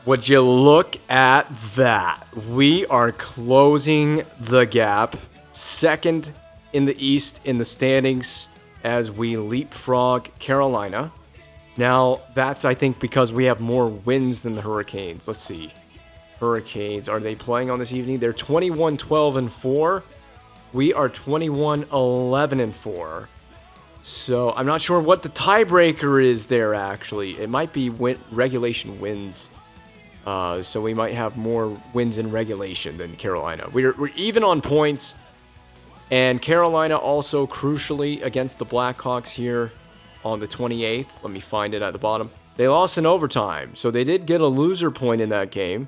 Would you look at that? We are closing the gap. Second in the East in the standings as we leapfrog Carolina. Now, that's, I think, because we have more wins than the Hurricanes. Let's see. Hurricanes, are they playing on this evening? They're 21-12-4. We are 21-11-4. So, I'm not sure what the tiebreaker is there, actually. It might be regulation wins. So we might have more wins in regulation than Carolina. We're even on points. And Carolina also, crucially, against the Blackhawks here on the 28th. Let me find it at the bottom. They lost in overtime. So they did get a loser point in that game.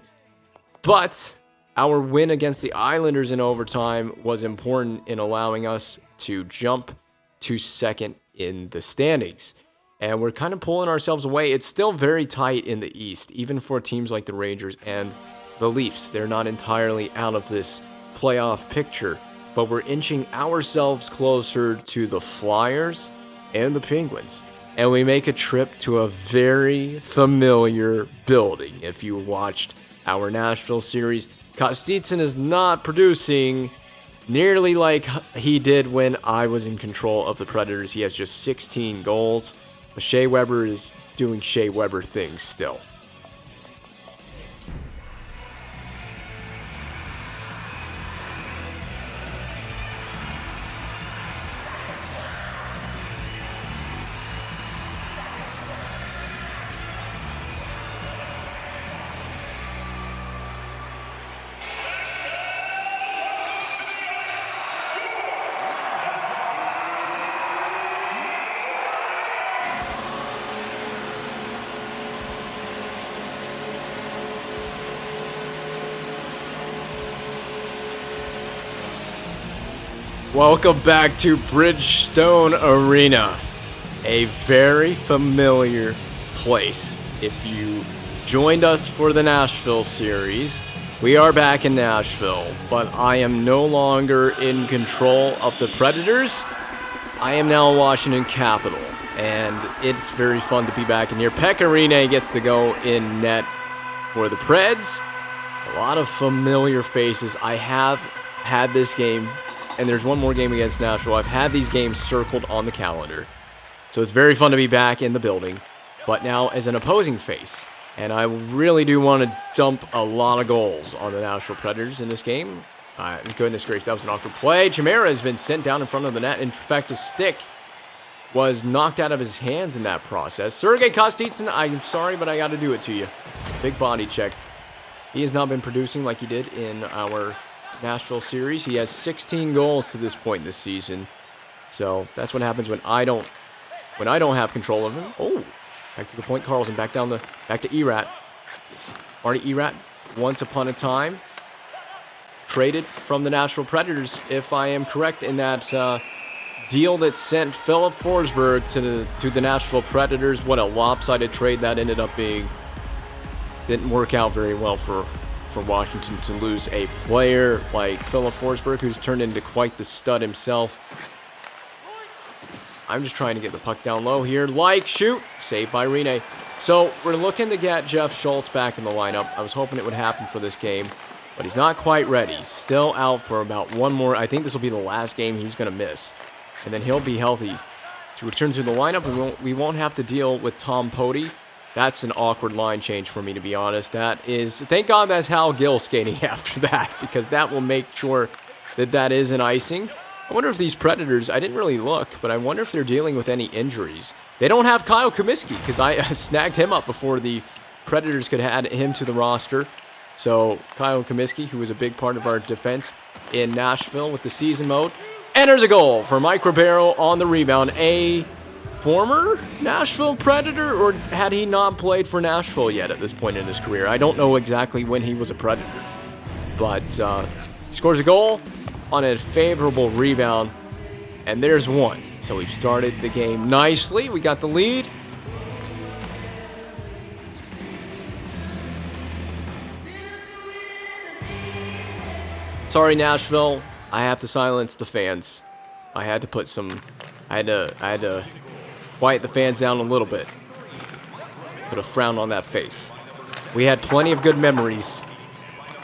But our win against the Islanders in overtime was important in allowing us to jump to second in the standings. And we're kind of pulling ourselves away. It's still very tight in the East, even for teams like the Rangers and the Leafs. They're not entirely out of this playoff picture, but we're inching ourselves closer to the Flyers and the Penguins. And we make a trip to a very familiar building. If you watched our Nashville series, Kostitsyn is not producing nearly like he did when I was in control of the Predators. He has just 16 goals. Shea Weber is doing Shea Weber things still. Welcome back to Bridgestone Arena, a very familiar place. If you joined us for the Nashville series, we are back in Nashville, but I am no longer in control of the Predators. I am now Washington Capital, and it's very fun to be back in here. Pekka Rinne gets to go in net for the Preds. A lot of familiar faces. I have had this game, and there's one more game against Nashville. I've had these games circled on the calendar. So it's very fun to be back in the building, but now as an opposing face. And I really do want to dump a lot of goals on the Nashville Predators in this game. Goodness gracious, that was an awkward play. Chimera has been sent down in front of the net. In fact, his stick was knocked out of his hands in that process. Sergei Kostitsyn, I'm sorry, but I got to do it to you. Big body check. He has not been producing like he did in our Nashville series. He has 16 goals to this point this season. So that's what happens when I don't have control of him. Oh, back to the point. Carlson back to Erat. Marty Erat, once upon a time, traded from the Nashville Predators, if I am correct, in that deal that sent Philip Forsberg to the Nashville Predators. What a lopsided trade that ended up being. Didn't work out very well for Washington to lose a player like Philip Forsberg, who's turned into quite the stud himself. I'm just trying to get the puck down low here. Shoot! Saved by Rinne. So we're looking to get Jeff Schultz back in the lineup. I was hoping it would happen for this game, but he's not quite ready. He's still out for about one more. I think this will be the last game he's going to miss, and then he'll be healthy to return to the lineup. We won't have to deal with Tom Poti. That's an awkward line change for me, to be honest. Thank God that's Hal Gill skating after that, because that will make sure that is an icing. I wonder if these Predators, I didn't really look, but I wonder if they're dealing with any injuries. They don't have Kyle Comiskey, because I snagged him up before the Predators could add him to the roster. So Kyle Comiskey, who was a big part of our defense in Nashville with the season mode, enters a goal for Mike Ribeiro on the rebound. A former Nashville Predator, or had he not played for Nashville yet at this point in his career? I don't know exactly when he was a Predator, but scores a goal on a favorable rebound, and there's one. So we've started the game nicely. We got the lead. Sorry, Nashville. I have to silence the fans. I had to quiet the fans down a little bit. Put a frown on that face. We had plenty of good memories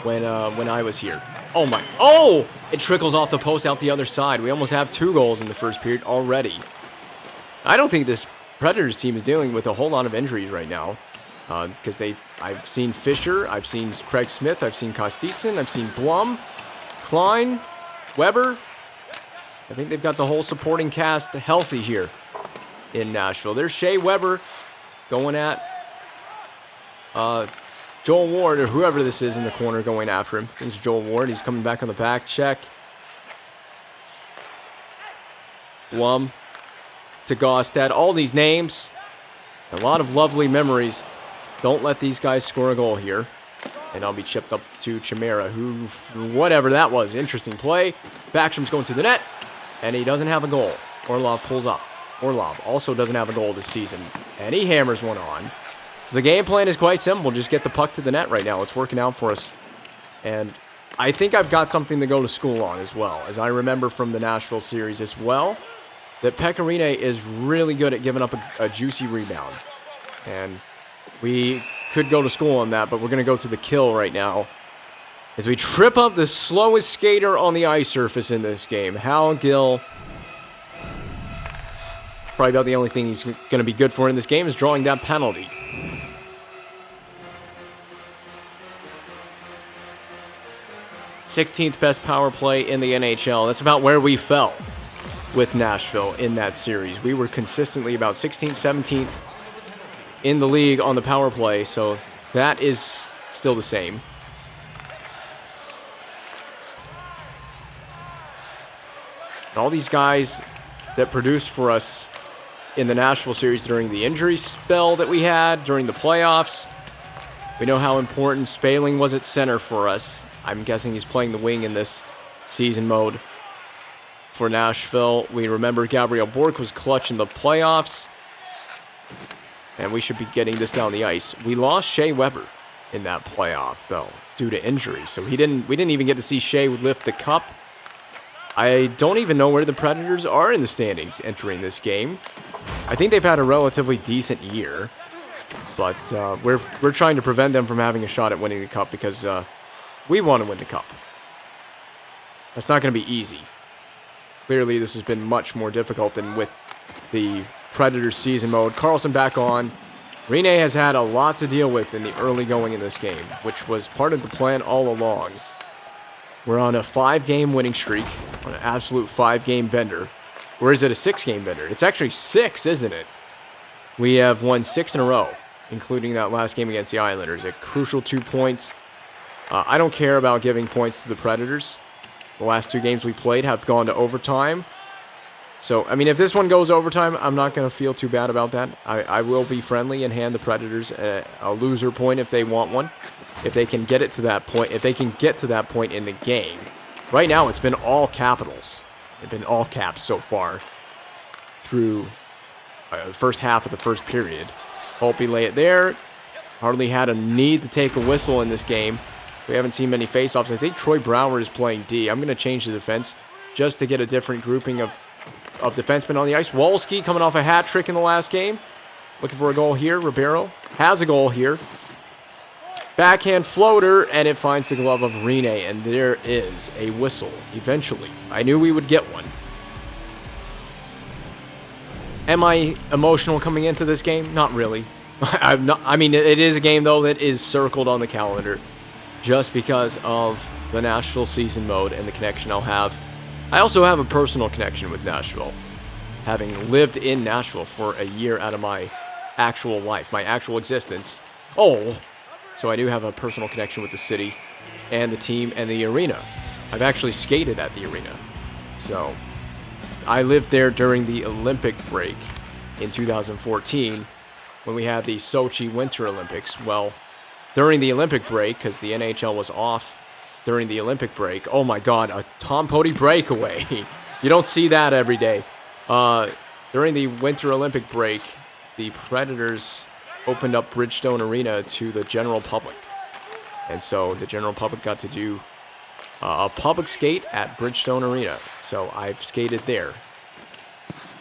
when I was here. Oh my! Oh! It trickles off the post out the other side. We almost have 2 goals in the first period already. I don't think this Predators team is dealing with a whole lot of injuries right now, because I've seen Fisher, I've seen Craig Smith, I've seen Kostitsyn, I've seen Blum, Klein, Weber. I think they've got the whole supporting cast healthy here in Nashville. There's Shea Weber going at Joel Ward, or whoever this is in the corner, going after him. I think it's Joel Ward. He's coming back on the back check. Blum to Gaustad. All these names. A lot of lovely memories. Don't let these guys score a goal here. And I'll be chipped up to Chimera, who, whatever that was, interesting play. Backstrom's going to the net, and he doesn't have a goal. Orlov pulls up. Orlov also doesn't have a goal this season, and he hammers one on. So the game plan is quite simple. Just get the puck to the net right now. It's working out for us. And I think I've got something to go to school on as well, as I remember from the Nashville series as well, that Pecorine is really good at giving up a juicy rebound. And we could go to school on that, but we're going to go to the kill right now as we trip up the slowest skater on the ice surface in this game. Hal Gill. Probably about the only thing he's going to be good for in this game is drawing that penalty. #16th best power play in the NHL. That's about where we fell with Nashville in that series. We were consistently about 16th, 17th in the league on the power play, so that is still the same. And all these guys that produced for us in the Nashville series during the injury spell that we had during the playoffs, we know how important Spaling was at center for us. I'm guessing he's playing the wing in this season mode for Nashville. We remember Gabriel Bourque was clutch in the playoffs, and we should be getting this down the ice. We lost Shea Weber in that playoff, though, due to injury. So we didn't even get to see Shea lift the cup. I don't even know where the Predators are in the standings entering this game. I think they've had a relatively decent year, but we're trying to prevent them from having a shot at winning the cup because we want to win the cup. That's not going to be easy. Clearly, this has been much more difficult than with the Predators season mode. Carlson back on. Rene has had a lot to deal with in the early going in this game, which was part of the plan all along. We're on a 5-game winning streak, on an absolute 5-game bender. Or is it a 6-game bender? It's actually 6, isn't it? We have won 6 in a row, including that last game against the Islanders. A crucial 2 points. I don't care about giving points to the Predators. The last 2 games we played have gone to overtime. So, I mean, if this one goes overtime, I'm not going to feel too bad about that. I will be friendly and hand the Predators a loser point if they want one. If they can get it to that point, if they can get to that point in the game. Right now, it's been all capitals. It's been all caps so far through the first half of the first period. Holtby lay it there. Hardly had a need to take a whistle in this game. We haven't seen many faceoffs. I think Troy Brouwer is playing D. I'm going to change the defense just to get a different grouping of defensemen on the ice. Wolski coming off a hat trick in the last game. Looking for a goal here. Ribeiro has a goal here. Backhand floater, and it finds the glove of Rene, and there is a whistle eventually. I knew we would get one. Am I emotional coming into this game? Not really. I'm not. I mean, it is a game, though, that is circled on the calendar just because of the Nashville season mode and the connection I'll have. I also have a personal connection with Nashville, having lived in Nashville for a year out of my actual life, my actual existence. So I do have a personal connection with the city and the team and the arena. I've actually skated at the arena. So I lived there during the Olympic break in 2014 when we had the Sochi Winter Olympics. Well, during the Olympic break, because the NHL was off during the Olympic break, oh my God, a Tom Pody breakaway. You don't see that every day. During the Winter Olympic break, the Predators opened up Bridgestone Arena to the general public. And so the general public got to do a public skate at Bridgestone Arena. So I've skated there.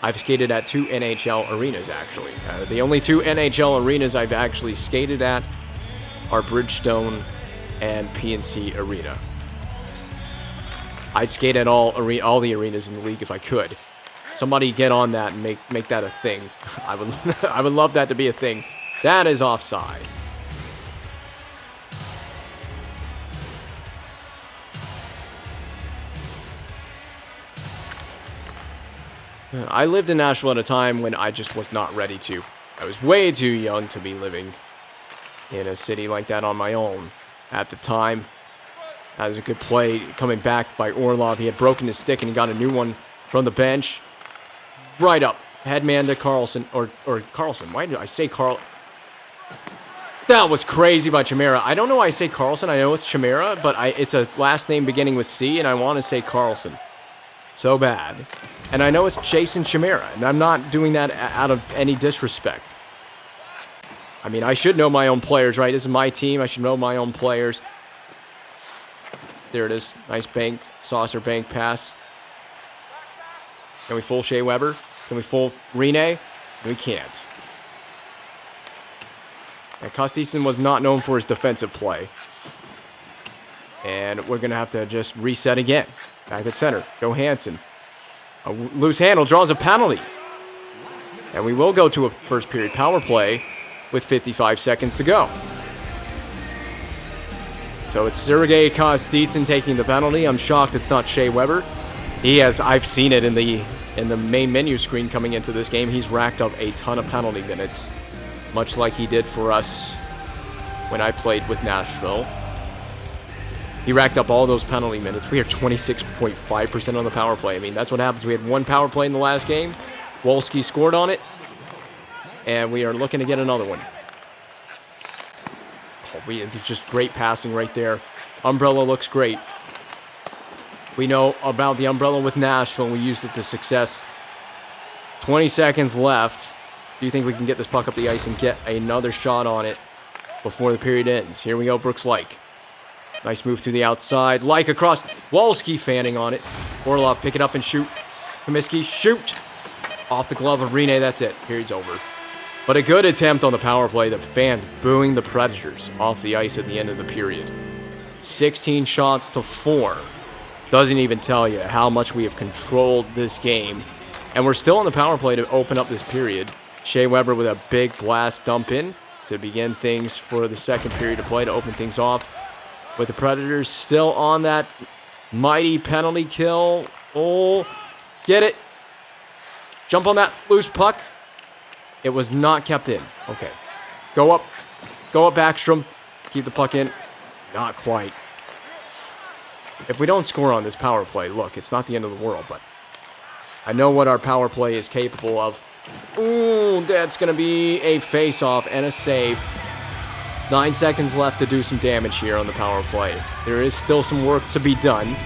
I've skated at 2 NHL arenas, actually. The only 2 NHL arenas I've actually skated at our Bridgestone and PNC arena. I'd skate at all the arenas in the league if I could. Somebody get on that and make that a thing. I would love that to be a thing. That is offside. I lived in Nashville at a time when I just was not ready to. I was way too young to be living in a city like that on my own at the time. That was a good play coming back by Orlov. He had broken his stick and he got a new one from the bench. Right up. Headman to Carlson. Or Carlson. Why did I say Carl? That was crazy by Chimera. I don't know why I say Carlson. I know it's Chimera, but it's a last name beginning with C, and I want to say Carlson. So bad. And I know it's Jason Chimera, and I'm not doing that out of any disrespect. I mean, I should know my own players, right? This is my team. I should know my own players. There it is. Nice bank, saucer bank pass. Can we fool Shea Weber? Can we fool Rene? We can't. And Kostitsin was not known for his defensive play. And we're going to have to just reset again. Back at center. Johansson. A loose handle draws a penalty. And we will go to a first period power play with 55 seconds to go. So it's Sergei Kostitsin taking the penalty. I'm shocked it's not Shea Weber. I've seen it in the main menu screen coming into this game. He's racked up a ton of penalty minutes, much like he did for us when I played with Nashville. He racked up all those penalty minutes. We are 26.5% on the power play. I mean, that's what happens. We had one power play in the last game. Wolski scored on it. And we are looking to get another one. It's just great passing right there. Umbrella looks great. We know about the umbrella with Nashville. We used it to success. 20 seconds left. Do you think we can get this puck up the ice and get another shot on it before the period ends? Here we go, Brooks Like. Nice move to the outside. Like across. Wolski fanning on it. Orlov, pick it up and shoot. Comiskey, shoot. Off the glove of Rene. That's it. Period's over. But a good attempt on the power play. The fans booing the Predators off the ice at the end of the period. 16 shots to 4. Doesn't even tell you how much we have controlled this game. And we're still on the power play to open up this period. Shea Weber with a big blast dump in to begin things for the second period of play to open things off. With the Predators still on that mighty penalty kill. Oh, get it. Jump on that loose puck. It was not kept in. Okay. Go up. Go up, Backstrom. Keep the puck in. Not quite. If we don't score on this power play, look, it's not the end of the world, but I know what our power play is capable of. Ooh, that's going to be a face-off and a save. 9 seconds left to do some damage here on the power play. There is still some work to be done.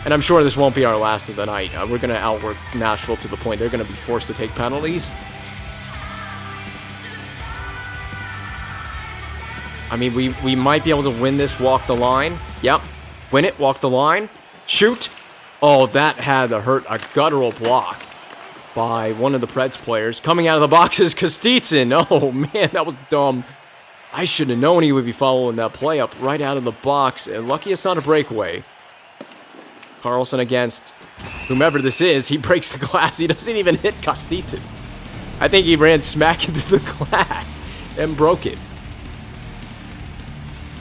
And I'm sure this won't be our last of the night. We're going to outwork Nashville to the point they're going to be forced to take penalties. I mean, we might be able to win this, walk the line. Yep. Win it, walk the line. Shoot. Oh, that had to hurt. A guttural block by one of the Preds players. Coming out of the box is Kostitsin. Oh, man, that was dumb. I should have known he would be following that play up right out of the box. And lucky it's not a breakaway. Carlson against whomever this is. He breaks the glass. He doesn't even hit Kostitsin. I think he ran smack into the glass and broke it.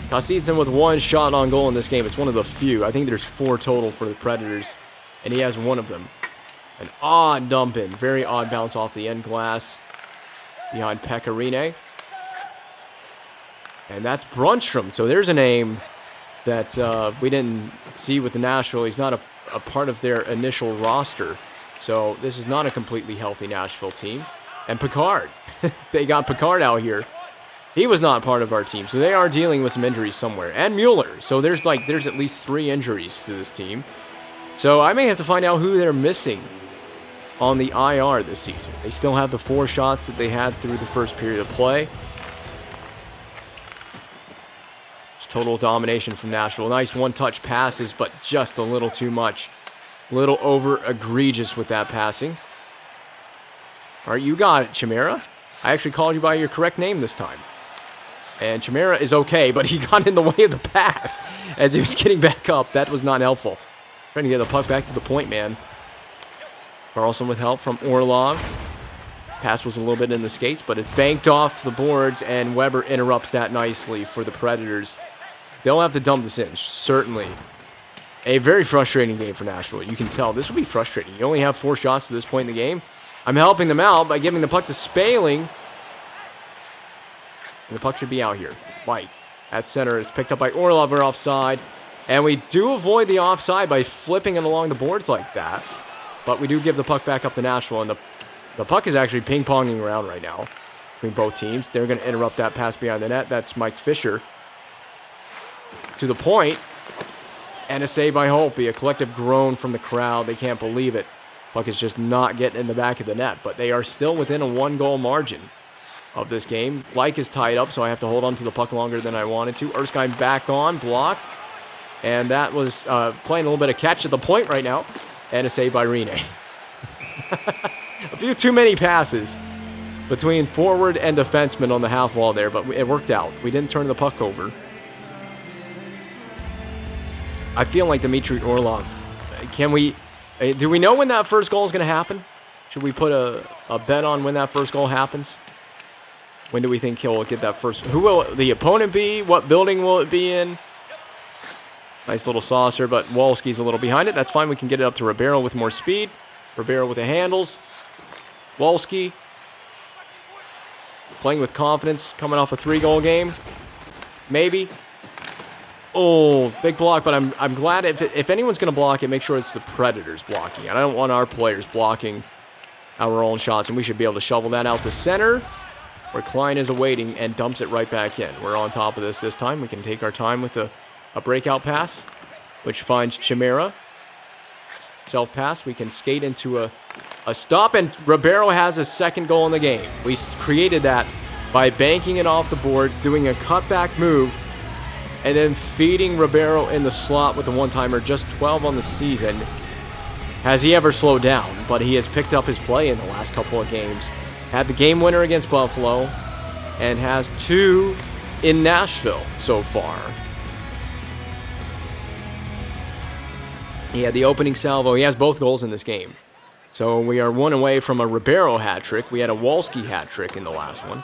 Kostitsin with one shot on goal in this game. It's one of the few. I think there's 4 total for the Predators, and he has one of them. An odd dump in. Very odd bounce off the end glass behind Pekka Rinne. And that's Brunstrom. So there's a name that we didn't see with the Nashville. He's not a part of their initial roster. So this is not a completely healthy Nashville team. And Picard. They got Picard out here. He was not part of our team. So they are dealing with some injuries somewhere. And Mueller. So there's at least 3 injuries to this team. So I may have to find out who they're missing on the IR this season. They still have the 4 shots that they had through the first period of play. Just total domination from Nashville. Nice one-touch passes, but just a little too much. A little over-egregious with that passing. All right, you got it, Chimera. I actually called you by your correct name this time. And Chimera is okay, but he got in the way of the pass as he was getting back up. That was not helpful. Trying to get the puck back to the point man. Carlson with help from Orlov. Pass was a little bit in the skates, but it's banked off the boards, and Weber interrupts that nicely for the Predators. They'll have to dump this in, certainly. A very frustrating game for Nashville. You can tell this will be frustrating. You only have 4 shots to this point in the game. I'm helping them out by giving the puck to Spaling. And the puck should be out here. Mike at center. It's picked up by Orlov. We're offside. And we do avoid the offside by flipping it along the boards like that. But we do give the puck back up to Nashville. And the puck is actually ping-ponging around right now between both teams. They're going to interrupt that pass behind the net. That's Mike Fisher. To the point. And a save by Holtby. A collective groan from the crowd. They can't believe it. Puck is just not getting in the back of the net. But they are still within a 1-goal margin of this game. Like is tied up, so I have to hold on to the puck longer than I wanted to. Erskine back on, blocked. And that was playing a little bit of catch at the point right now. And a save by Rene. A few too many passes between forward and defenseman on the half wall there, but it worked out. We didn't turn the puck over. I feel like Dmitry Orlov. Do we know when that first goal is going to happen? Should we put a bet on when that first goal happens? When do we think he'll get that first? Who will the opponent be? What building will it be in? Nice little saucer, but Wolski's a little behind it. That's fine. We can get it up to Ribeiro with more speed. Ribeiro with the handles. Wolski playing with confidence, coming off a 3-goal game. Maybe. Oh, big block, but I'm glad if anyone's going to block it, make sure it's the Predators blocking. I don't want our players blocking our own shots, and we should be able to shovel that out to center, where Klein is awaiting and dumps it right back in. We're on top of this time. We can take our time with a breakout pass, which finds Chimera. Self-pass. We can skate into a stop, and Ribeiro has a second goal in the game. We created that by banking it off the board, doing a cutback move, and then feeding Ribeiro in the slot with a one-timer. Just 12 on the season. Has he ever slowed down? But he has picked up his play in the last couple of games. Had the game winner against Buffalo, and has 2 in Nashville so far. He had the opening salvo. He has both goals in this game. So we are 1 away from a Ribeiro hat trick. We had a Wolski hat trick in the last one.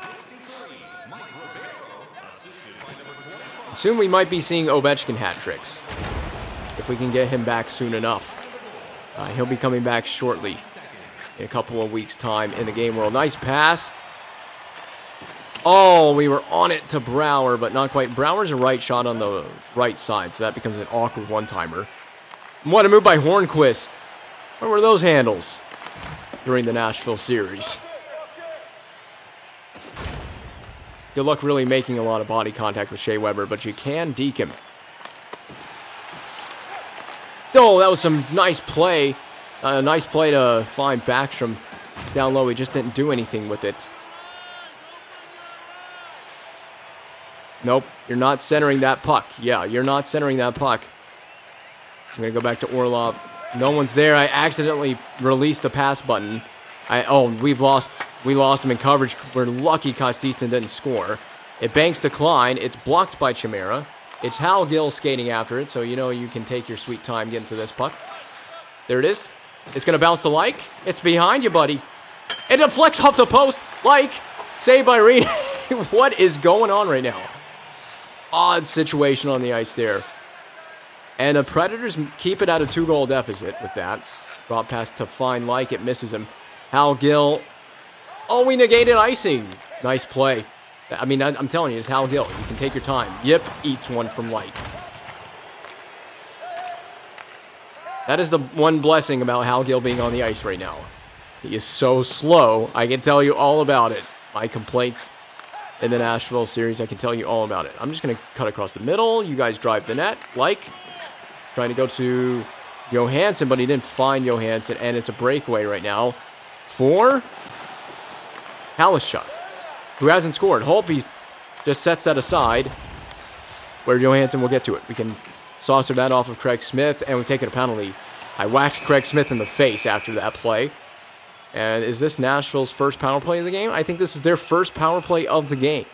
Soon we might be seeing Ovechkin hat tricks, if we can get him back soon enough. He'll be coming back shortly, in a couple of weeks' time in the game world. Nice pass. Oh, we were on it to Brouwer, but not quite. Brouwer's a right shot on the right side, so that becomes an awkward one-timer. What a move by Hornquist. Where were those handles during the Nashville series? Good luck really making a lot of body contact with Shea Weber, but you can deke him. Oh, that was some nice play. Nice play to find Backstrom down low. He just didn't do anything with it. Nope, you're not centering that puck. Yeah, you're not centering that puck. I'm going to go back to Orlov. No one's there. I accidentally released the pass button. We lost him in coverage. We're lucky Kostitsyn didn't score. It banks to Klein. It's blocked by Chimera. It's Hal Gill skating after it, so you know you can take your sweet time getting to this puck. There it is. It's going to bounce to Like. It's behind you, buddy. It deflects off the post. Like, saved by Reed. What is going on right now? Odd situation on the ice there. And the Predators keep it at a 2-goal deficit with that. Drop pass to find Like. It misses him. Hal Gill. Oh, we negated icing. Nice play. I mean, I'm telling you, it's Hal Gill. You can take your time. Yip eats one from Like. That is the one blessing about Hal Gill being on the ice right now. He is so slow. I can tell you all about it. My complaints in the Nashville series, I can tell you all about it. I'm just going to cut across the middle. You guys drive the net. Like. Trying to go to Johansson, but he didn't find Johansson, and it's a breakaway right now for Halishchuk, who hasn't scored. Holtby just sets that aside, where Johansson will get to it. We can saucer that off of Craig Smith, and we've taken a penalty. I whacked Craig Smith in the face after that play. And is this Nashville's first power play of the game? I think this is their first power play of the game.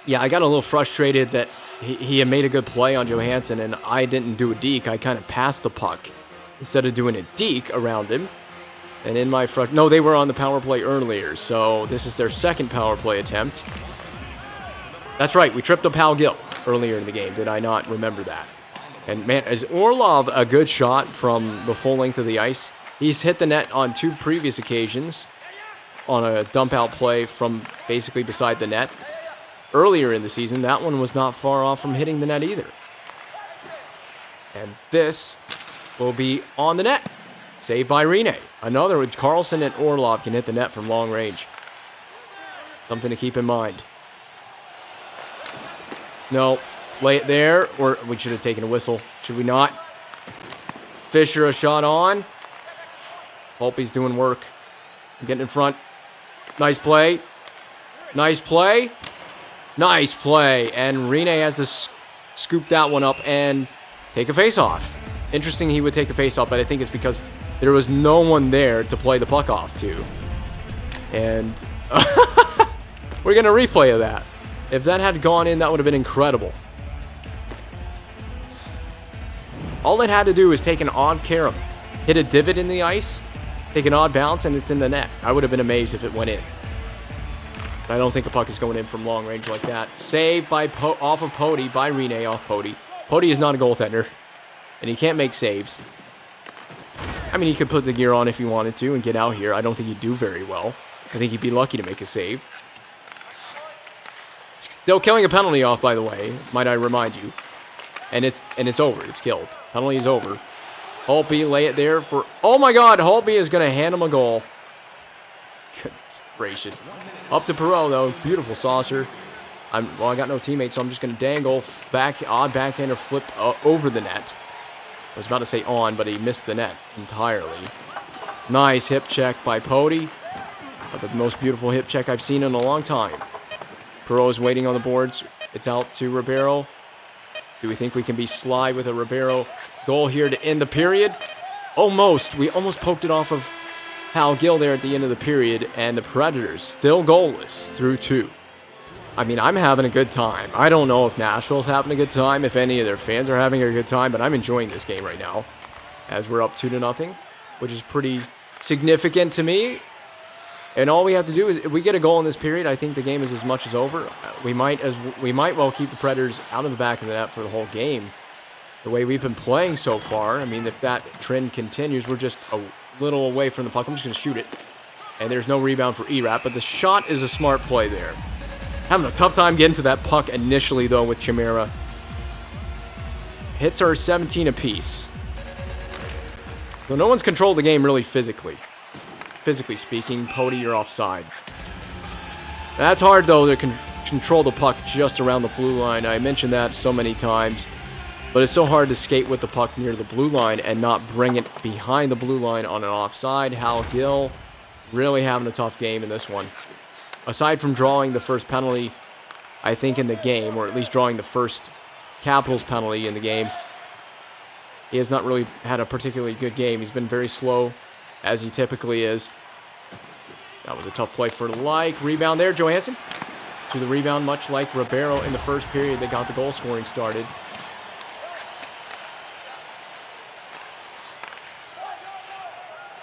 Yeah, I got a little frustrated that he had made a good play on Johansson and I didn't do a deke. I kind of passed the puck instead of doing a deke around him. And in my no, they were on the power play earlier, so this is their second power play attempt. That's right, we tripped up Hal Gill earlier in the game. Did I not remember that? And man, is Orlov a good shot from the full length of the ice? He's hit the net on 2 previous occasions on a dump out play from basically beside the net. Earlier in the season, that one was not far off from hitting the net either. And this will be on the net. Saved by Rene. Another with Carlson and Orlov can hit the net from long range. Something to keep in mind. No, lay it there, or we should have taken a whistle. Should we not? Fisher a shot on. Holtby's doing work. Getting in front. Nice play. Nice play. Nice play. And Rene has to scoop that one up and take a face-off. Interesting he would take a face-off, but I think it's because there was no one there to play the puck off to. And we're going to replay of that. If that had gone in, that would have been incredible. All it had to do is take an odd carom, hit a divot in the ice, take an odd bounce, and it's in the net. I would have been amazed if it went in. But I don't think a puck is going in from long range like that. Saved by off of Pody by Rene off Pody. Pody is not a goaltender, and he can't make saves. I mean, he could put the gear on if he wanted to and get out here. I don't think he'd do very well. I think he'd be lucky to make a save. Still killing a penalty off, by the way, might I remind you. And it's over. It's killed. Penalty is over. Holtby lay it there for... Oh my god, Holtby is going to hand him a goal. Goodness gracious. Up to Perreault, though. Beautiful saucer. I got no teammates, so I'm just going to dangle. Odd backhander flipped over the net. I was about to say on, but he missed the net entirely. Nice hip check by Pody. The most beautiful hip check I've seen in a long time. Perreault is waiting on the boards. It's out to Ribeiro. Do we think we can be sly with a Ribeiro goal here to end the period? Almost. We almost poked it off of Hal Gill there at the end of the period, and the Predators still goalless through 2. I mean, I'm having a good time. I don't know if Nashville's having a good time, if any of their fans are having a good time, but I'm enjoying this game right now as we're up 2-0, which is pretty significant to me. And all we have to do is, if we get a goal in this period, I think the game is as much as over. We might well keep the Predators out of the back of the net for the whole game. The way we've been playing so far, I mean, if that trend continues, we're just a little away from the puck. I'm just going to shoot it. And there's no rebound for Erat, but the shot is a smart play there. Having a tough time getting to that puck initially, though, with Chimera. Hits are 17 apiece. So no one's controlled the game really physically. Physically speaking, Pody, you're offside. That's hard, though, to control the puck just around the blue line. I mentioned that so many times. But it's so hard to skate with the puck near the blue line and not bring it behind the blue line on an offside. Hal Gill really having a tough game in this one. Aside from drawing the first penalty, I think, in the game, or at least drawing the first Capitals penalty in the game, he has not really had a particularly good game. He's been very slow, as he typically is. That was a tough play for rebound there, Johansson. To the rebound, much like Ribeiro in the first period that got the goal scoring started.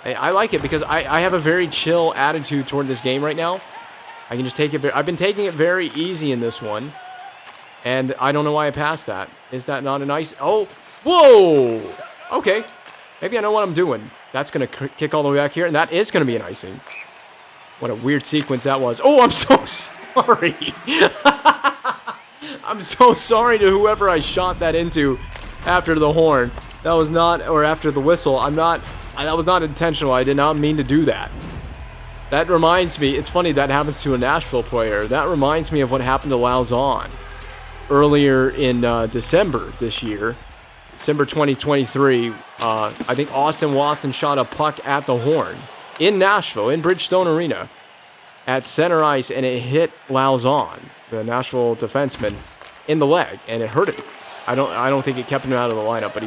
I like it because I have a very chill attitude toward this game right now. I can just take it. I've been taking it very easy in this one, and I don't know why I passed that. Is that not a nice? Oh, whoa! Okay, maybe I know what I'm doing. That's gonna kick all the way back here, and that is gonna be an icing. What a weird sequence that was. Oh, I'm so sorry. I'm so sorry to whoever I shot that into after the horn. That was not, or after the whistle. That was not intentional. I did not mean to do that. That reminds me, it's funny that happens to a Nashville player. That reminds me of what happened to Lauzon earlier in December this year. December 2023. I think Austin Watson shot a puck at the horn in Nashville, in Bridgestone Arena, at center ice, and it hit Lauzon, the Nashville defenseman, in the leg, and it hurt him. I don't think it kept him out of the lineup, but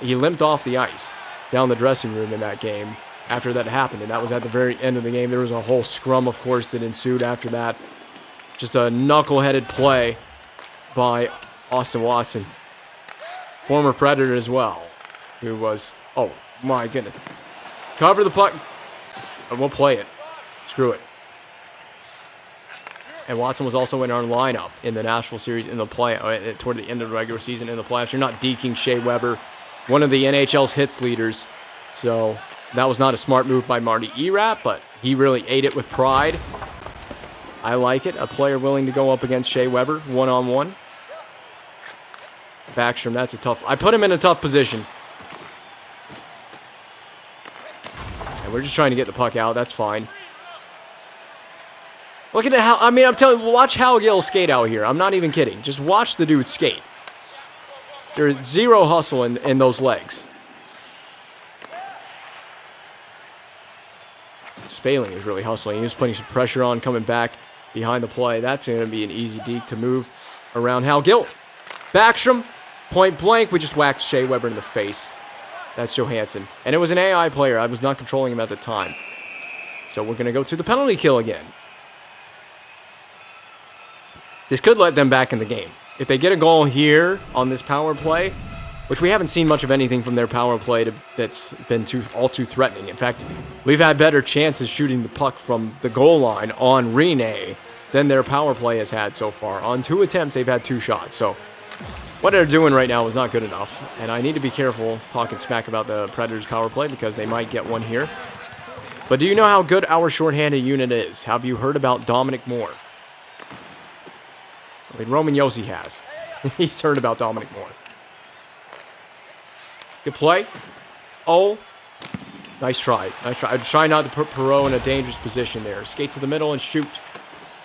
he limped off the ice down the dressing room in that game after that happened, and that was at the very end of the game. There was a whole scrum, of course, that ensued after that. Just a knuckle-headed play by Austin Watson. Former Predator as well. Who was... Oh, my goodness. Cover the puck. And we'll play it. Screw it. And Watson was also in our lineup in the Nashville series in the play toward the end of the regular season in the playoffs. You're not deking Shea Weber, one of the NHL's hits leaders. So that was not a smart move by Marty Erap, but he really ate it with pride. I like it. A player willing to go up against Shea Weber one-on-one. Backstrom, that's a tough... I put him in a tough position. And we're just trying to get the puck out. That's fine. Look at how... I mean, I'm telling you, watch Hal Gill skate out here. I'm not even kidding. Just watch the dude skate. There's zero hustle in those legs. Spaling is really hustling. He was putting some pressure on, coming back behind the play. That's going to be an easy deke to move around Hal Gill. Backstrom, point blank. We just whacked Shea Weber in the face. That's Johansson. And it was an AI player. I was not controlling him at the time. So we're going to go to the penalty kill again. This could let them back in the game. If they get a goal here on this power play, which we haven't seen much of anything from their power play that's been all too threatening. In fact, we've had better chances shooting the puck from the goal line on Rene than their power play has had so far. On 2 attempts, they've had 2 shots. So what they're doing right now is not good enough. And I need to be careful talking smack about the Predators' power play because they might get one here. But do you know how good our shorthanded unit is? Have you heard about Dominic Moore? I mean, Roman Yossi has. He's heard about Dominic Moore. Good play. Oh. Nice try. Nice try. I try not to put Perreault in a dangerous position there. Skate to the middle and shoot.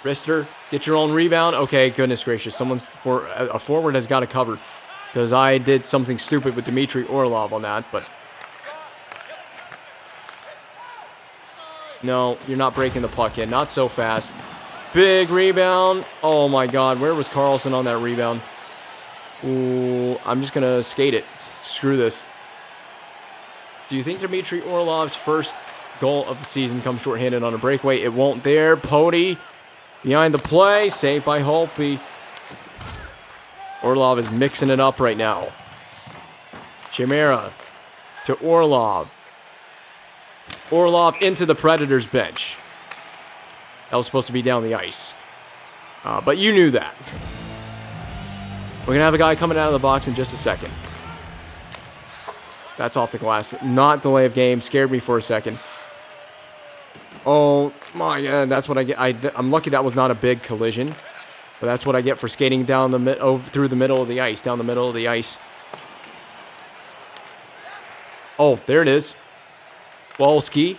Wrister, get your own rebound. Okay, goodness gracious. A forward has got to cover. Because I did something stupid with Dmitry Orlov on that, but... No, you're not breaking the puck in. Not so fast. Big rebound. Oh my god, where was Carlson on that rebound? Ooh, I'm just going to skate it. Screw this. Do you think Dmitry Orlov's first goal of the season comes shorthanded on a breakaway? It won't there. Pody behind the play. Saved by Holtby. Orlov is mixing it up right now. Chimera to Orlov. Orlov into the Predators bench. That was supposed to be down the ice. But you knew that. We're going to have a guy coming out of the box in just a second. That's off the glass. Not delay of game. Scared me for a second. Oh, my God. That's what I get. I'm lucky that was not a big collision. But that's what I get for skating down through the middle of the ice. Down the middle of the ice. Oh, there it is. Walski.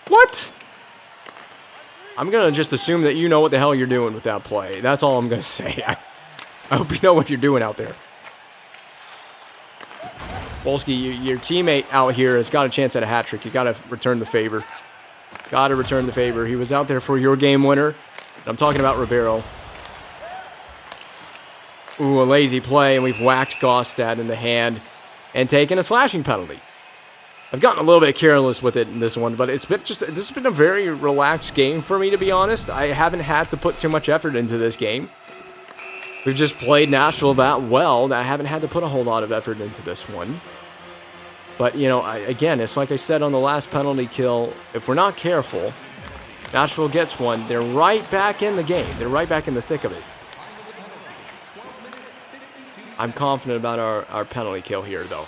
What? I'm going to just assume that you know what the hell you're doing with that play. That's all I'm going to say. I hope you know what you're doing out there. Wolski, your teammate out here has got a chance at a hat trick. You got to return the favor. Got to return the favor. He was out there for your game winner. And I'm talking about Ribeiro. Ooh, a lazy play, and we've whacked Gostad in the hand and taken a slashing penalty. I've gotten a little bit careless with it in this one, but this has been a very relaxed game for me, to be honest. I haven't had to put too much effort into this game. We've just played Nashville that well that I haven't had to put a whole lot of effort into this one. But, you know, again, it's like I said on the last penalty kill, if we're not careful, Nashville gets one, they're right back in the game. They're right back in the thick of it. I'm confident about our penalty kill here, though.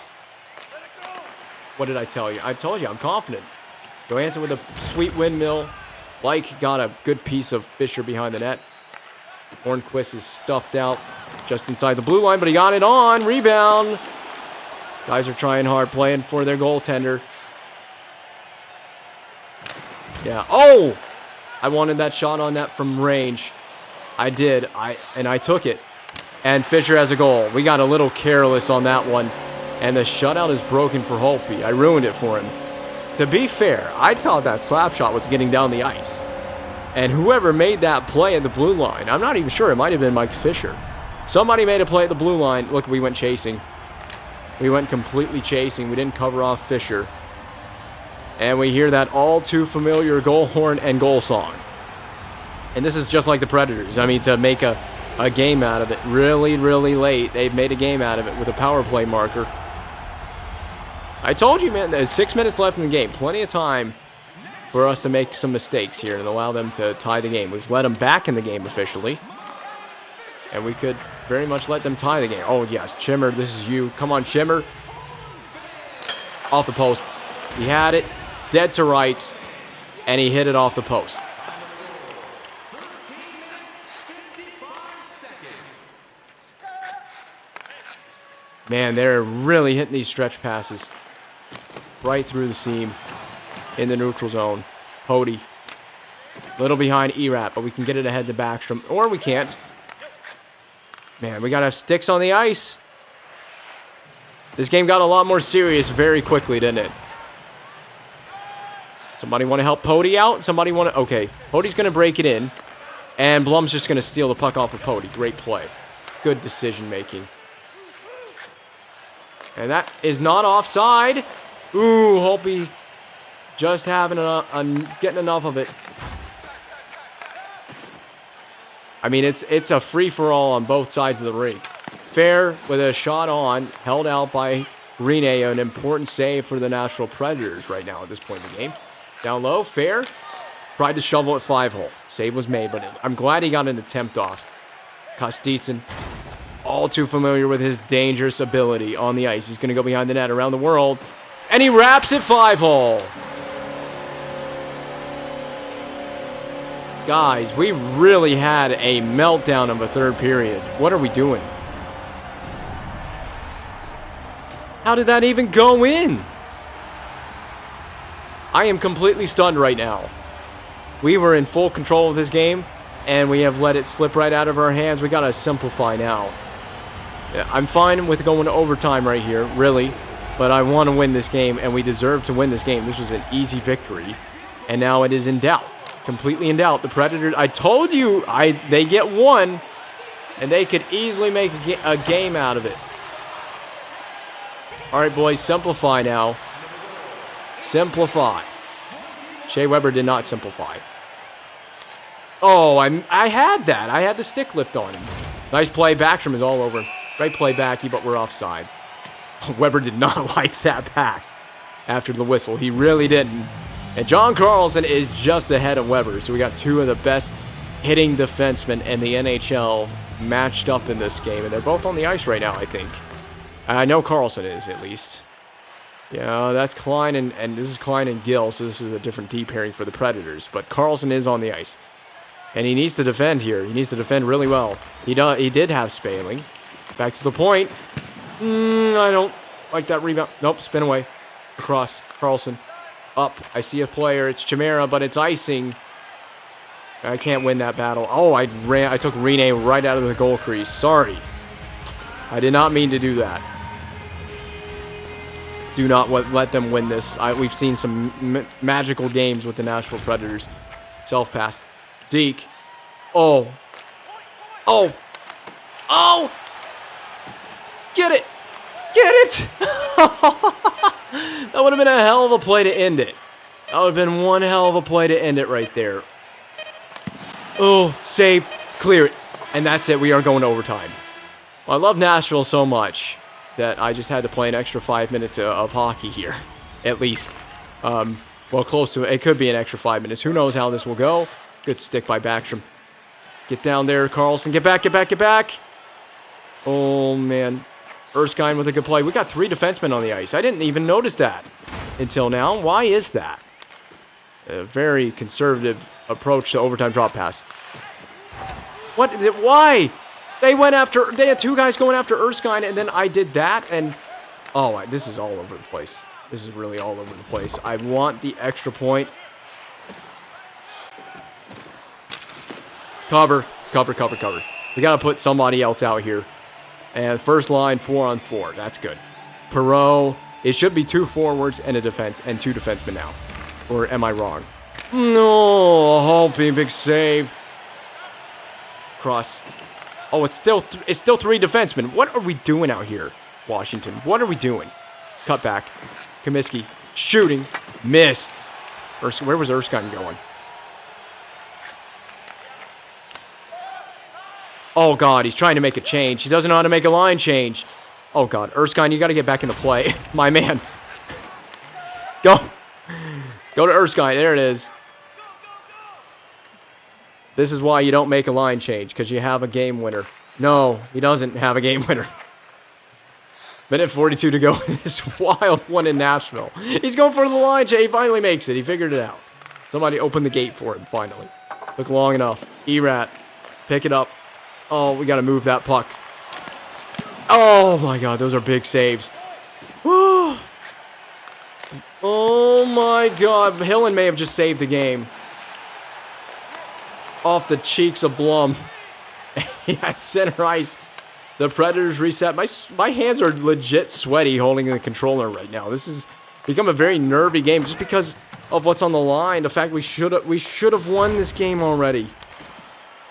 What did I tell you? I told you I'm confident. Johansson with a sweet windmill. Like got a good piece of Fisher behind the net. Hornquist is stuffed out just inside the blue line, but he got it on. Rebound. Guys are trying hard, playing for their goaltender. Yeah. Oh! I wanted that shot on net from range. I did. And I took it. And Fisher has a goal. We got a little careless on that one. And the shutout is broken for Holtby. I ruined it for him. To be fair, I thought that slap shot was getting down the ice. And whoever made that play at the blue line, I'm not even sure. It might have been Mike Fisher. Somebody made a play at the blue line. Look, we went chasing. We went completely chasing. We didn't cover off Fisher. And we hear that all too familiar goal horn and goal song. And this is just like the Predators. I mean, to make a game out of it really, really late. They've made a game out of it with a power play marker. I told you, man, there's 6 minutes left in the game. Plenty of time for us to make some mistakes here and allow them to tie the game. We've let them back in the game officially. And we could very much let them tie the game. Oh, yes, Chimmer, this is you. Come on, Chimmer. Off the post. He had it, dead to rights, and he hit it off the post. Man, they're really hitting these stretch passes. Right through the seam. In the neutral zone. Hody. Little behind Erat, but we can get it ahead to Backstrom. Or we can't. Man, we gotta have sticks on the ice. This game got a lot more serious very quickly, didn't it? Somebody want to help Pody out? Somebody want to... Okay, Pody's going to break it in. And Blum's just going to steal the puck off of Pody. Great play. Good decision making. And that is not offside. Ooh, Holtby just having getting enough of it. I mean, it's a free-for-all on both sides of the rink. Fair with a shot on, held out by Rene, an important save for the Nashville Predators right now at this point in the game. Down low, Fair tried to shovel at 5-hole. Save was made, but I'm glad he got an attempt off. Kostitsyn, all too familiar with his dangerous ability on the ice. He's going to go behind the net around the world, and he wraps it 5-hole. Guys, we really had a meltdown of a third period. What are we doing? How did that even go in? I am completely stunned right now. We were in full control of this game, and we have let it slip right out of our hands. We gotta simplify now. I'm fine with going to overtime right here, really, but I want to win this game, and we deserve to win this game. This was an easy victory, and now it is in doubt. Completely in doubt. The Predators, I told you, they get one, and they could easily make a game out of it. All right, boys, simplify now. Simplify. Shea Weber did not simplify. Oh, I had that. I had the stick lift on him. Nice play. Backstrom is all over him. Great play, Backy, but we're offside. Weber did not like that pass after the whistle. He really didn't. And John Carlson is just ahead of Weber. So we got two of the best hitting defensemen in the NHL matched up in this game. And they're both on the ice right now, I think. I know Carlson is, at least. Yeah, that's Klein, and this is Klein and Gill, so this is a different D pairing for the Predators. But Carlson is on the ice. And he needs to defend here. He needs to defend really well. He did have Spaling. Back to the point. I don't like that rebound. Nope, spin away. Across. Carlson. Up. I see a player. It's Chimera, but it's icing. I can't win that battle. Oh, I took Rene right out of the goal crease. Sorry. I did not mean to do that. Do not let them win this. We've seen some magical games with the Nashville Predators. Self-pass. Deke. Oh. Oh. Oh! Get it! Get it! That would have been a hell of a play to end it. That would have been one hell of a play to end it right there. Oh, save. Clear it. And that's it. We are going to overtime. Well, I love Nashville so much that I just had to play an extra 5 minutes of hockey here, at least. Well, close to it. It could be an extra 5 minutes. Who knows how this will go. Good stick by Backstrom. Get down there, Carlson. Get back, get back, get back. Oh, man. Erskine with a good play. We got 3 defensemen on the ice. I didn't even notice that until now. Why is that? A very conservative approach to overtime drop pass. What? Why? They had 2 guys going after Erskine, and then I did that, and... Oh, this is all over the place. This is really all over the place. I want the extra point. Cover. Cover, cover, cover. We got to put somebody else out here. And first line, 4-on-4. That's good. Perreault. It should be 2 forwards and a defense, and 2 defensemen now. Or am I wrong? No, Holtby, big save. Cross. Oh, it's still 3 defensemen. What are we doing out here, Washington? What are we doing? Cut back. Comiskey shooting, missed. Where was Erskine going? Oh, God, he's trying to make a change. He doesn't know how to make a line change. Oh, God. Erskine, you got to get back into play. My man. Go. Go to Erskine. There it is. This is why you don't make a line change, because you have a game winner. No, he doesn't have a game winner. Minute 42 to go in this wild one in Nashville. He's going for the line change. He finally makes it. He figured it out. Somebody opened the gate for him, finally. Took long enough. E-Rat. Pick it up. Oh, we got to move that puck. Oh, my God. Those are big saves. Oh, my God. Hillen may have just saved the game. Off the cheeks of Blum. At center ice. The Predators reset. My hands are legit sweaty holding the controller right now. This has become a very nervy game just because of what's on the line. The fact we should have won this game already.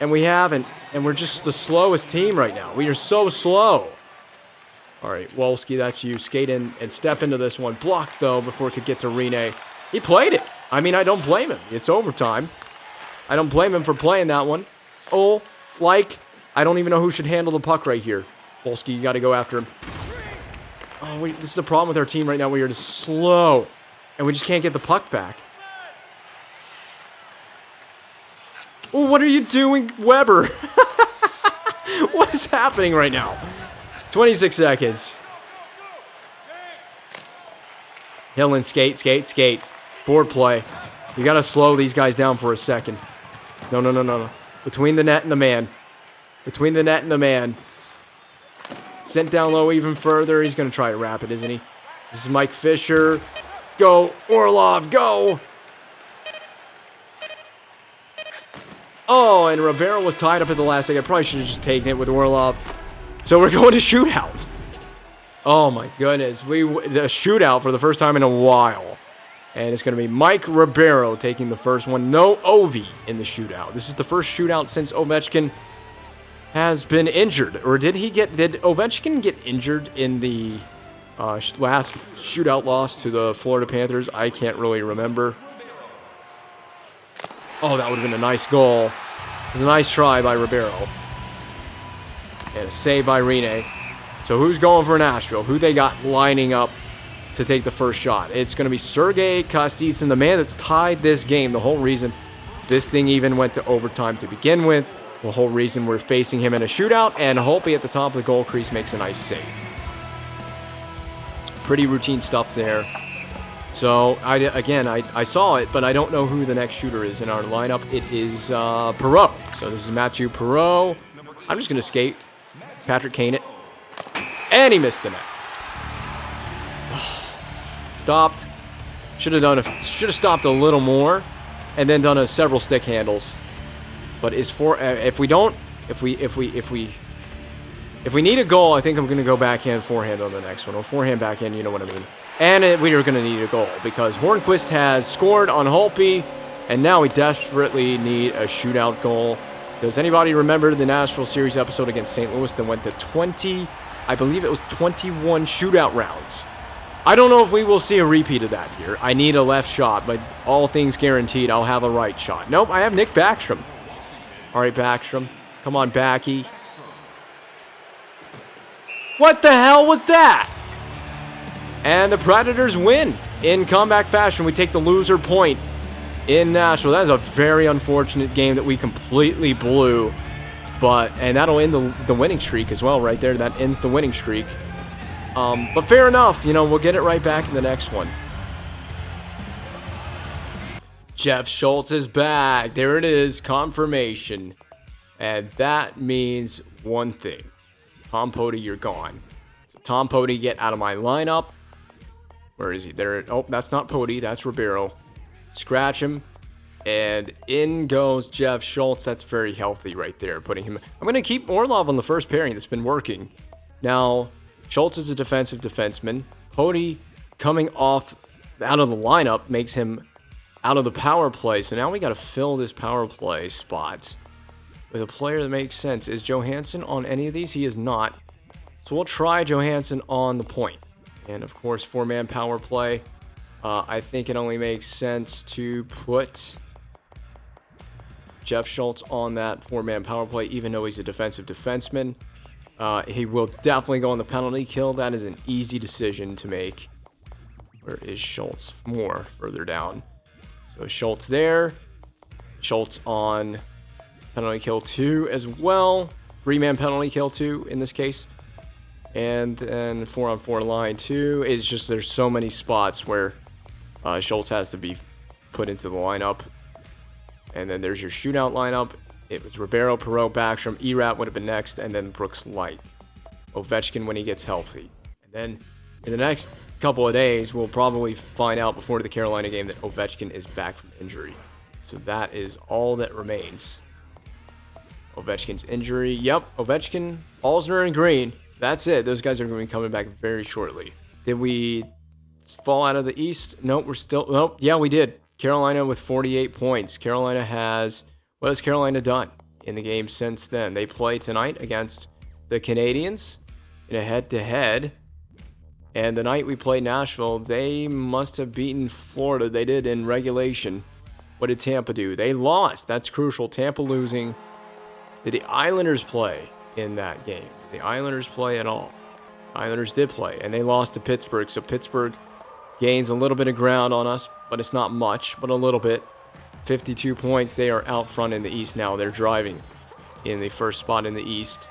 And we haven't. And we're just the slowest team right now. We are so slow. All right, Wolski, that's you. Skate in and step into this one. Blocked, though, before it could get to Rene. He played it. I mean, I don't blame him. It's overtime. I don't blame him for playing that one. Oh, I don't even know who should handle the puck right here. Wolski, you got to go after him. Oh, this is the problem with our team right now. We are just slow. And we just can't get the puck back. Oh, what are you doing, Weber? What is happening right now? 26 seconds. Hillen, skate. Board play. You got to slow these guys down for a second. No. Between the net and the man. Between the net and the man. Sent down low even further. He's going to try to wrap it, isn't he? This is Mike Fisher. Go, Orlov, go! Oh, and Ribeiro was tied up at the last second. Probably should have just taken it with Orlov. So we're going to shootout. Oh, my goodness. The shootout for the first time in a while. And it's going to be Mike Ribeiro taking the first one. No Ovi in the shootout. This is the first shootout since Ovechkin has been injured. Or did Ovechkin get injured in the last shootout loss to the Florida Panthers? I can't really remember. Oh, that would have been a nice goal. It was a nice try by Ribeiro. And a save by Rene. So who's going for Nashville? Who they got lining up to take the first shot? It's going to be Sergei Kostitsyn, the man that's tied this game. The whole reason this thing even went to overtime to begin with. The whole reason we're facing him in a shootout. And Holtby at the top of the goal crease makes a nice save. Pretty routine stuff there. So, I saw it, but I don't know who the next shooter is in our lineup. It is Perreault. So this is Mathieu Perreault. I'm just going to skate. Patrick Kane it. And he missed the net. Stopped. Should have stopped a little more, and then done several stick handles. But if we need a goal, I think I'm going to go backhand forehand on the next one. Or forehand backhand, you know what I mean. And we are going to need a goal because Hornquist has scored on Holtby, and now we desperately need a shootout goal. Does anybody remember the Nashville series episode against St. Louis that went to 21 shootout rounds? I don't know if we will see a repeat of that here. I need a left shot, but all things guaranteed, I'll have a right shot. Nope, I have Nick Backstrom. All right, Backstrom. Come on, Backy. What the hell was that? And the Predators win in comeback fashion. We take the loser point in Nashville. That is a very unfortunate game that we completely blew. And that'll end the winning streak as well right there. That ends the winning streak. But fair enough. We'll get it right back in the next one. Jeff Schultz is back. There it is. Confirmation. And that means one thing. Tom Poti, you're gone. So Tom Poti, get out of my lineup. Where is he? There. Oh, that's not Poti. That's Ribeiro. Scratch him. And in goes Jeff Schultz. That's very healthy right there. Putting him. I'm going to keep Orlov on the first pairing. That's been working. Now, Schultz is a defensive defenseman. Poti coming out of the lineup makes him out of the power play. So now we got to fill this power play spot with a player that makes sense. Is Johansson on any of these? He is not. So we'll try Johansson on the point. And, of course, 4-man power play. I think it only makes sense to put Jeff Schultz on that four-man power play, even though he's a defensive defenseman. He will definitely go on the penalty kill. That is an easy decision to make. Where is Schultz? More further down. So Schultz there. Schultz on penalty kill 2 as well. 3-man penalty kill 2 in this case. And then 4-on-4 line 2. It's just there's so many spots where Schultz has to be put into the lineup. And then there's your shootout lineup. It was Ribeiro, Perreault, Backstrom, Erat would have been next, and then Brooks Light. Ovechkin when he gets healthy. And then in the next couple of days, we'll probably find out before the Carolina game that Ovechkin is back from injury. So that is all that remains. Ovechkin's injury. Yep, Ovechkin, Alzner, and Green. That's it. Those guys are going to be coming back very shortly. Did we fall out of the East? Nope, we're still... Nope, yeah, we did. Carolina with 48 points. Carolina has... What has Carolina done in the game since then? They play tonight against the Canadiens in a head-to-head. And the night we played Nashville, they must have beaten Florida. They did in regulation. What did Tampa do? They lost. That's crucial. Tampa losing. Did the Islanders play in that game? Did the Islanders play at all? Islanders did play, and they lost to Pittsburgh. So Pittsburgh gains a little bit of ground on us, but it's not much, but a little bit. 52 points. They are out front in the East now. They're driving in the first spot in the East.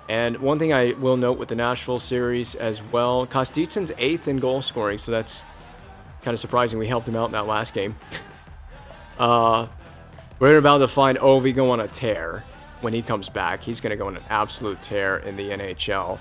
And one thing I will note with the Nashville series as well, Kostitsyn's 8th in goal scoring, so that's kind of surprising. We helped him out in that last game. We're about to find Ovi go on a tear when he comes back. He's going to go on an absolute tear in the NHL.